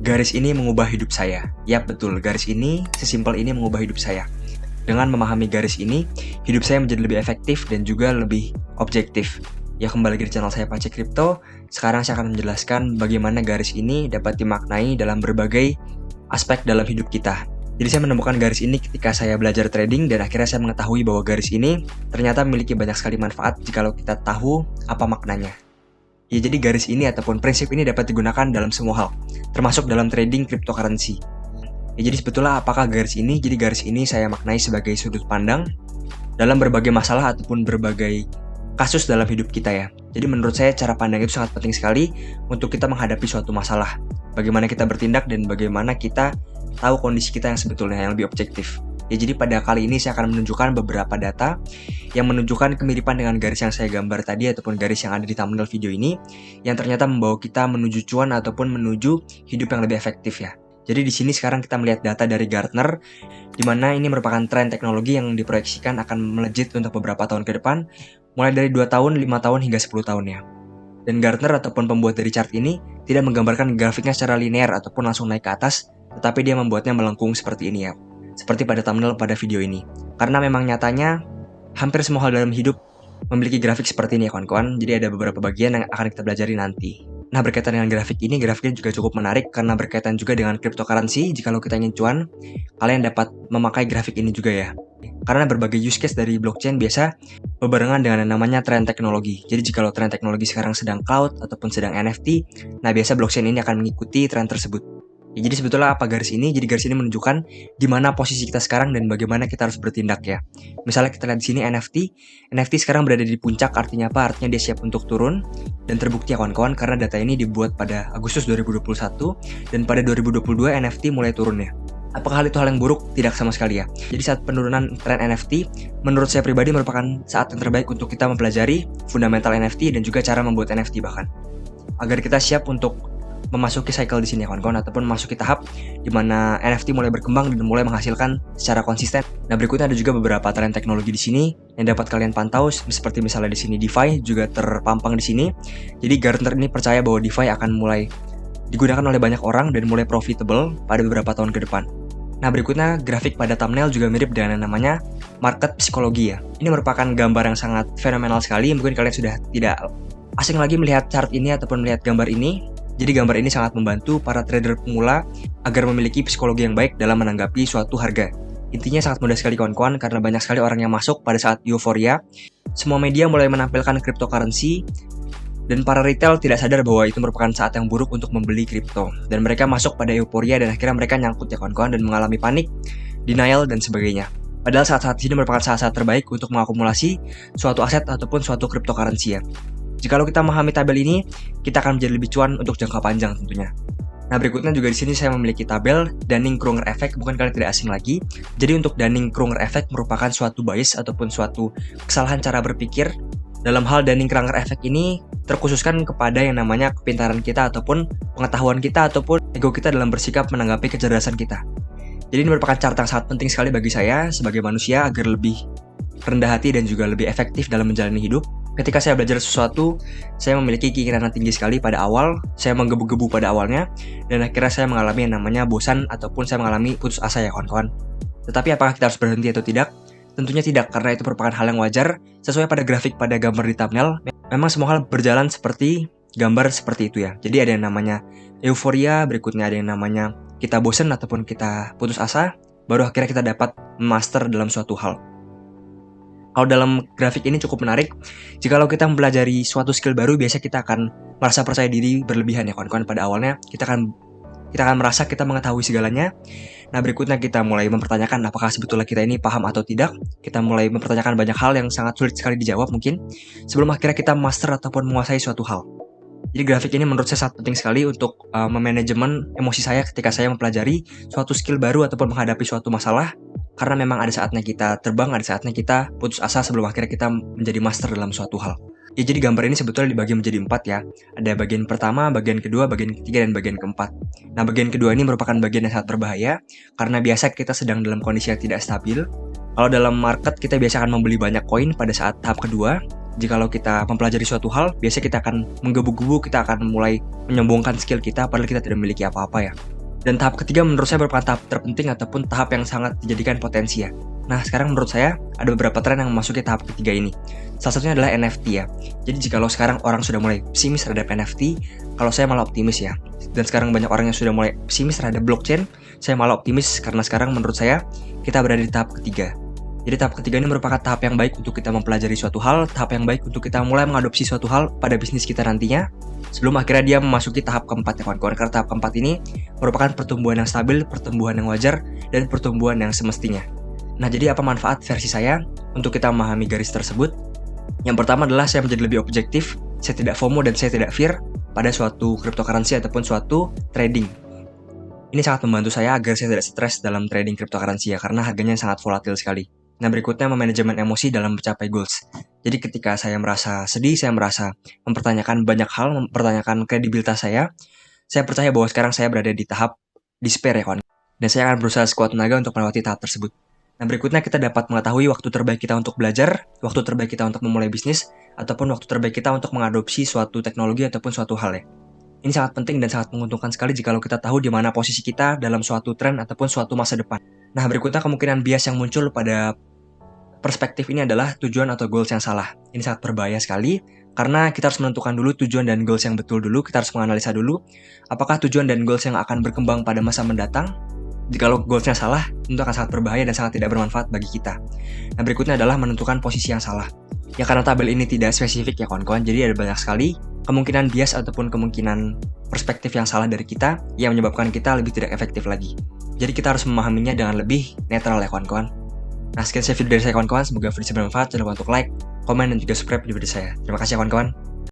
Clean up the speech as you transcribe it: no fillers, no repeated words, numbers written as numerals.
Garis ini mengubah hidup saya. Yap, betul, garis ini sesimpel ini mengubah hidup saya. Dengan memahami garis ini, hidup saya menjadi lebih efektif dan juga lebih objektif. Ya, kembali lagi di channel saya Pace Crypto. Sekarang saya akan menjelaskan bagaimana garis ini dapat dimaknai dalam berbagai aspek dalam hidup kita. Jadi saya menemukan garis ini ketika saya belajar trading dan akhirnya saya mengetahui bahwa garis ini ternyata memiliki banyak sekali manfaat jikalau kita tahu apa maknanya. Ya, jadi garis ini ataupun prinsip ini dapat digunakan dalam semua hal, termasuk dalam trading cryptocurrency. Ya, jadi sebetulnya apakah garis ini? Jadi garis ini saya maknai sebagai sudut pandang dalam berbagai masalah ataupun berbagai kasus dalam hidup kita ya. Jadi menurut saya cara pandang itu sangat penting sekali untuk kita menghadapi suatu masalah. Bagaimana kita bertindak dan bagaimana kita tahu kondisi kita yang sebetulnya yang lebih objektif. Ya, jadi pada kali ini saya akan menunjukkan beberapa data yang menunjukkan kemiripan dengan garis yang saya gambar tadi ataupun garis yang ada di thumbnail video ini yang ternyata membawa kita menuju cuan ataupun menuju hidup yang lebih efektif ya. Jadi di sini sekarang kita melihat data dari Gartner di mana ini merupakan tren teknologi yang diproyeksikan akan melejit untuk beberapa tahun ke depan, mulai dari 2 tahun, 5 tahun hingga 10 tahun ya. Dan Gartner ataupun pembuat dari chart ini tidak menggambarkan grafiknya secara linear ataupun langsung naik ke atas, tetapi dia membuatnya melengkung seperti ini ya. Seperti pada thumbnail pada video ini. Karena memang nyatanya hampir semua hal dalam hidup memiliki grafik seperti ini ya kawan-kawan. Jadi ada beberapa bagian yang akan kita pelajari nanti. Nah, berkaitan dengan grafik ini, grafiknya juga cukup menarik karena berkaitan juga dengan cryptocurrency. Jikalau kita ingin cuan, kalian dapat memakai grafik ini juga ya. Karena berbagai use case dari blockchain biasa berbarengan dengan yang namanya tren teknologi. Jadi jikalau tren teknologi sekarang sedang cloud ataupun sedang NFT, nah biasa blockchain ini akan mengikuti tren tersebut. Ya, jadi sebetulnya apa garis ini? Jadi garis ini menunjukkan di mana posisi kita sekarang dan bagaimana kita harus bertindak ya. Misalnya kita lihat di sini NFT sekarang berada di puncak, artinya apa? Artinya dia siap untuk turun dan terbukti ya kawan-kawan karena data ini dibuat pada Agustus 2021 dan pada 2022 NFT mulai turun ya. Apakah hal itu hal yang buruk? Tidak sama sekali ya. Jadi saat penurunan tren NFT, menurut saya pribadi merupakan saat yang terbaik untuk kita mempelajari fundamental NFT dan juga cara membuat NFT bahkan. Agar kita siap untuk memasuki cycle di sini ya kawan-kawan ataupun memasuki tahap di mana NFT mulai berkembang dan mulai menghasilkan secara konsisten. Nah, berikutnya ada juga beberapa tren teknologi di sini yang dapat kalian pantau seperti misalnya di sini DeFi juga terpampang di sini. Jadi Gartner ini percaya bahwa DeFi akan mulai digunakan oleh banyak orang dan mulai profitable pada beberapa tahun ke depan. Nah, berikutnya grafik pada thumbnail juga mirip dengan yang namanya market psikologi ya. Ini merupakan gambar yang sangat fenomenal sekali. Mungkin kalian sudah tidak asing lagi melihat chart ini ataupun melihat gambar ini. Jadi gambar ini sangat membantu para trader pemula agar memiliki psikologi yang baik dalam menanggapi suatu harga. Intinya sangat mudah sekali kawan-kawan karena banyak sekali orang yang masuk pada saat euforia. Semua media mulai menampilkan cryptocurrency dan para retail tidak sadar bahwa itu merupakan saat yang buruk untuk membeli kripto. Dan mereka masuk pada euforia dan akhirnya mereka nyangkut ya kawan-kawan dan mengalami panik, denial dan sebagainya. Padahal saat-saat ini merupakan saat-saat terbaik untuk mengakumulasi suatu aset ataupun suatu cryptocurrency ya. Jikalau kita memahami tabel ini, kita akan menjadi lebih cuan untuk jangka panjang tentunya. Nah, berikutnya juga di sini saya memiliki tabel Dunning-Kruger Effect, bukan kalian tidak asing lagi. Jadi untuk Dunning-Kruger Effect merupakan suatu bias ataupun suatu kesalahan cara berpikir. Dalam hal Dunning-Kruger Effect ini terkhususkan kepada yang namanya kepintaran kita ataupun pengetahuan kita ataupun ego kita dalam bersikap menanggapi kecerdasan kita. Jadi ini merupakan chart yang sangat penting sekali bagi saya sebagai manusia agar lebih rendah hati dan juga lebih efektif dalam menjalani hidup. Ketika saya belajar sesuatu, saya memiliki keinginan yang tinggi sekali pada awal, saya menggebu-gebu pada awalnya, dan akhirnya saya mengalami yang namanya bosan ataupun saya mengalami putus asa ya kawan-kawan. Tetapi apakah kita harus berhenti atau tidak? Tentunya tidak, karena itu merupakan hal yang wajar. Sesuai pada grafik pada gambar di thumbnail, memang semua hal berjalan seperti gambar seperti itu ya. Jadi ada yang namanya euforia, berikutnya ada yang namanya kita bosan ataupun kita putus asa, baru akhirnya kita dapat master dalam suatu hal. Kalau dalam grafik ini cukup menarik, jikalau kita mempelajari suatu skill baru, biasa kita akan merasa percaya diri berlebihan ya kawan-kawan. Pada awalnya kita akan merasa kita mengetahui segalanya. Nah, berikutnya kita mulai mempertanyakan apakah sebetulnya kita ini paham atau tidak. Kita mulai mempertanyakan banyak hal yang sangat sulit sekali dijawab mungkin, sebelum akhirnya kita master ataupun menguasai suatu hal. Jadi grafik ini menurut saya sangat penting sekali untuk memanajemen emosi saya ketika saya mempelajari suatu skill baru ataupun menghadapi suatu masalah. Karena memang ada saatnya kita terbang, ada saatnya kita putus asa sebelum akhirnya kita menjadi master dalam suatu hal. Ya, jadi gambar ini sebetulnya dibagi menjadi 4 ya. Ada bagian pertama, bagian kedua, bagian ketiga, dan bagian keempat. Nah, bagian kedua ini merupakan bagian yang sangat berbahaya karena biasa kita sedang dalam kondisi yang tidak stabil. Kalau dalam market kita biasa akan membeli banyak koin pada saat tahap kedua. Jikalau kita mempelajari suatu hal, biasanya kita akan menggebu-gebu, kita akan mulai menyombongkan skill kita padahal kita tidak memiliki apa-apa ya. Dan tahap ketiga menurut saya merupakan tahap terpenting ataupun tahap yang sangat dijadikan potensi ya. Nah, sekarang menurut saya ada beberapa tren yang memasuki tahap ketiga ini. Salah satunya adalah NFT ya. Jadi jikalau sekarang orang sudah mulai pesimis terhadap NFT, kalau saya malah optimis ya. Dan sekarang banyak orang yang sudah mulai pesimis terhadap blockchain, saya malah optimis karena sekarang menurut saya kita berada di tahap ketiga. Jadi tahap ketiga ini merupakan tahap yang baik untuk kita mempelajari suatu hal, tahap yang baik untuk kita mulai mengadopsi suatu hal pada bisnis kita nantinya, sebelum akhirnya dia memasuki tahap keempat ya kawan-kawan. Karena tahap keempat ini merupakan pertumbuhan yang stabil, pertumbuhan yang wajar, dan pertumbuhan yang semestinya. Nah, jadi apa manfaat versi saya untuk kita memahami garis tersebut? Yang pertama adalah saya menjadi lebih objektif, saya tidak FOMO dan saya tidak fear pada suatu cryptocurrency ataupun suatu trading. Ini sangat membantu saya agar saya tidak stres dalam trading cryptocurrency ya, karena harganya sangat volatil sekali. Nah, berikutnya memanajemen emosi dalam mencapai goals. Jadi ketika saya merasa sedih, saya merasa mempertanyakan banyak hal, mempertanyakan kredibilitas saya percaya bahwa sekarang saya berada di tahap despair ya kawan. Dan saya akan berusaha sekuat tenaga untuk melewati tahap tersebut. Nah, berikutnya kita dapat mengetahui waktu terbaik kita untuk belajar, waktu terbaik kita untuk memulai bisnis, ataupun waktu terbaik kita untuk mengadopsi suatu teknologi ataupun suatu hal ya. Ini sangat penting dan sangat menguntungkan sekali jika kita tahu di mana posisi kita dalam suatu tren ataupun suatu masa depan. Nah, berikutnya kemungkinan bias yang muncul pada perspektif ini adalah tujuan atau goals yang salah. Ini sangat berbahaya sekali, karena kita harus menentukan dulu tujuan dan goals yang betul dulu. Kita harus menganalisa dulu, apakah tujuan dan goals yang akan berkembang pada masa mendatang. Jikalau goalsnya salah, tentu akan sangat berbahaya dan sangat tidak bermanfaat bagi kita. Nah, berikutnya adalah menentukan posisi yang salah. Ya, karena tabel ini tidak spesifik ya kawan-kawan, jadi ada banyak sekali kemungkinan bias ataupun kemungkinan perspektif yang salah dari kita yang menyebabkan kita lebih tidak efektif lagi. Jadi kita harus memahaminya dengan lebih netral ya kawan-kawan. Nah, sekian video dari saya kawan-kawan, semoga video ini bermanfaat. Jangan lupa untuk like, komen, dan juga subscribe di video saya. Terima kasih ya kawan-kawan.